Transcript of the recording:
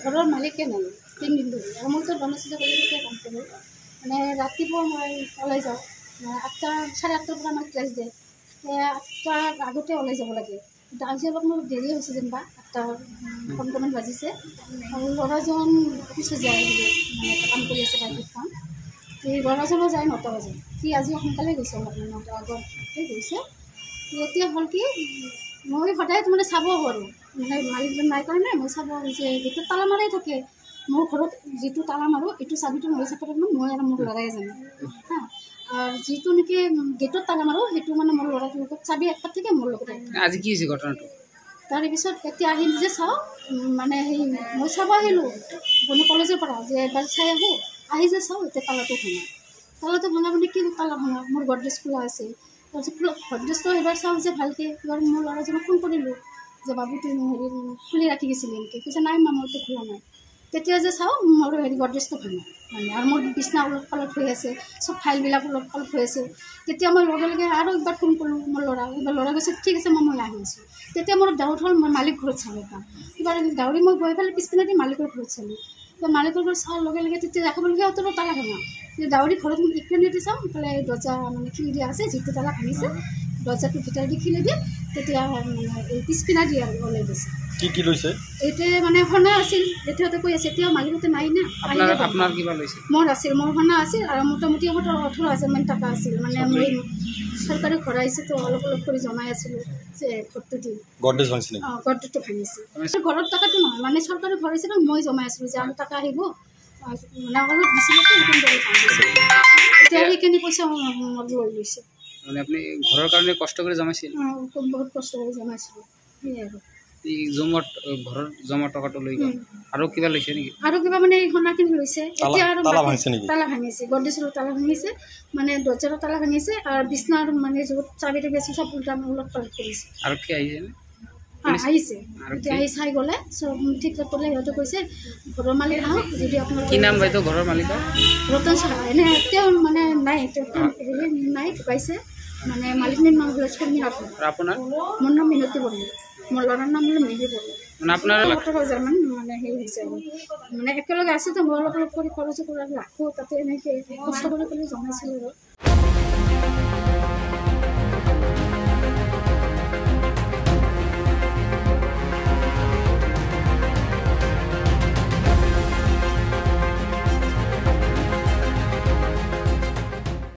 ঘৰৰ মালিকে নাই 3 দিন ধৰি আৰু মইতো বনচিতা কলেজতে কাম কৰোঁ মানে ৰাতিপুৱা মই ওলাই যাওঁ 8টা 8:30 পৰা আমাৰ ক্লাছ দিয়ে 8টাৰ আগতে ওলাই যাব লাগে কিন্তু আজি অলপ মোৰ দেৰি হৈছে যেনিবা 8টা 15 বাজিছে আৰু ল'ৰাজন অফিচত যায় মানে কাম কৰি আছে বাইকখন এই ল'ৰাজনো যায় 9টা বাজে সি আজি সোনকালে গৈছে অলপ 9টা আগতে গৈছে এতিয়া হ'ল কি মই সদায় মানে চাব পাৰোঁ মানে মালিকজন নাই কাৰণে মই চাব যে গেটত তালা মাৰাই থাকে মোৰ ঘৰত যিটো তালা মাৰোঁ এইটো চাবিটো মই চাব মই আৰু মোৰ ল'ৰাই জানো হা আৰু যিটো নেকি গেটত তালা মাৰোঁ সেইটো মানে মোৰ ল'ৰাটোৰ লগত চাবি একটা থাকে মোৰ লগত আজি কি হৈছে ঘটনাটো তাৰপিছত এতিয়া আহি নিজে চাওঁ মানে সেই মই চাব আহিলোঁ বনি কলেজৰ পৰা যে এবাৰ চাই আহোঁ আহি যে চাওঁ এতিয়া তালাটো ভঙা মানে কি তালা ভঙা মোৰ গডৰেজ খোলা আছে তাৰপিছত গডৰেজটো এবাৰ চাওঁ যে ভালকৈ এবাৰ মোৰ ল'ৰাজনক ফোন কৰিলোঁ যে বাবু তুমি হেৰি খুলি ৰাখি গৈছিলি নেকি কৈছে নাই মা মইতো খোলা নাই তেতিয়া যে চাওঁ মোৰ হেৰি গডৰেজটো ভাঙা মানে আৰু মোৰ বিছনা ওলট পালট হৈ আছে চব ফাইলবিলাক ওলট পালট হৈ আছে তেতিয়া মই লগে লগে আৰু একবাৰ ফোন কৰিলোঁ মোৰ ল'ৰা কৈছে ঠিক আছে মই আহি আছোঁ তেতিয়া মোৰ ডাউট হ'ল মই মালিক ঘৰত চালোঁ পাম এবাৰ গাড়ী মই গৈ পেলাই পিছপিনে দি মালিকৰ ঘৰত চালোঁ তো মালিকৰ ঘৰত চাওঁ লগে লগে তেতিয়া দেখাবলগীয়া অতৰো তালা ভাঙা ডাউৰি ঘৰত ইপিনেদি চাওঁ ইফালে দৰ্জা মানে খিলি দিয়া আছে যিটো তালা ভাঙিছে দৰ্জাটো ভিতৰত দি খিলি দিয়ে তেতিয়া মানে এই পিছপিনা দি আৰু ওলাই গৈছে কি লৈছে এতিয়া মানে সোণা আছিল এতিয়াতে কৈ আছে এতিয়া মালিকতে নাই না আপোনাৰ কিবা লৈছে মোৰ আছিল মোৰ সোণা আছিল আৰু মোটামুটি 18,000 মান টকা আছিল মানে মই চৰকাৰে ঘৰ আহিছে তো অলপ কৰি জমাই আছিলোঁ যে ঘৰটো দি গডৰেজ ভাঙিছে গডৰেজটো ভাঙিছে ঘৰত টকাটো নহয় মানে চৰকাৰে ঘৰ আহিছে মই জমাই আছিলোঁ যে আৰু টকা আহিব মানে অলপ দিছিলোঁ এতিয়া সেইখিনি পইচা লৈ লৈছে মানে আপুনি ঘৰৰ কাৰণে কষ্ট কৰি জমাইছিল বহুত কষ্ট কৰি জমাইছিলোঁ সেয়াই আৰু এই ঘৰৰ জমা টকাটো লৈ গ'ল আৰু কিবা লৈছে নেকি আৰু কিবা মানে এই সোণাখিনি লৈছে এতিয়া আৰু তালা ভাঙিছে নেকি তালা ভাঙিছে গডৰেজৰ তালা ভাঙিছে মানে দৰ্জাৰো তালা ভাঙিছে আৰু বিছনাৰ মানে য'ত চাবি টাবি আছে চব উল্টা ওলট পালট কৰিছে আৰু কি আহিছে আহিছে এতিয়া আহি চাই গ'লে চব ঠিক কৰিলে সিহঁতে কৈছে ঘৰৰ মালিক আহক যদি আপোনাৰ কি নাম বাইদেউ ঘৰৰ মালিকৰ ৰতন চাহা এনে তেওঁ মানে নাই তেওঁ নাই ঢুকাইছে মানে মালিকনীৰ নাম হ'ল শৰ্মিলা আৰু আপোনাৰ মোৰ নাম মিনতী বড়ো মোৰ ল'ৰাৰ নাম হ'ল মেহী বড়ো মানে আপোনাৰ 18,000 মান মানে হেৰি হৈছে আৰু মানে একেলগে আছে তো মই অলপ কৰি খৰচ কৰি ৰাখোঁ তাতে এনেকৈ কষ্ট কৰি জমাইছিলোঁ আৰু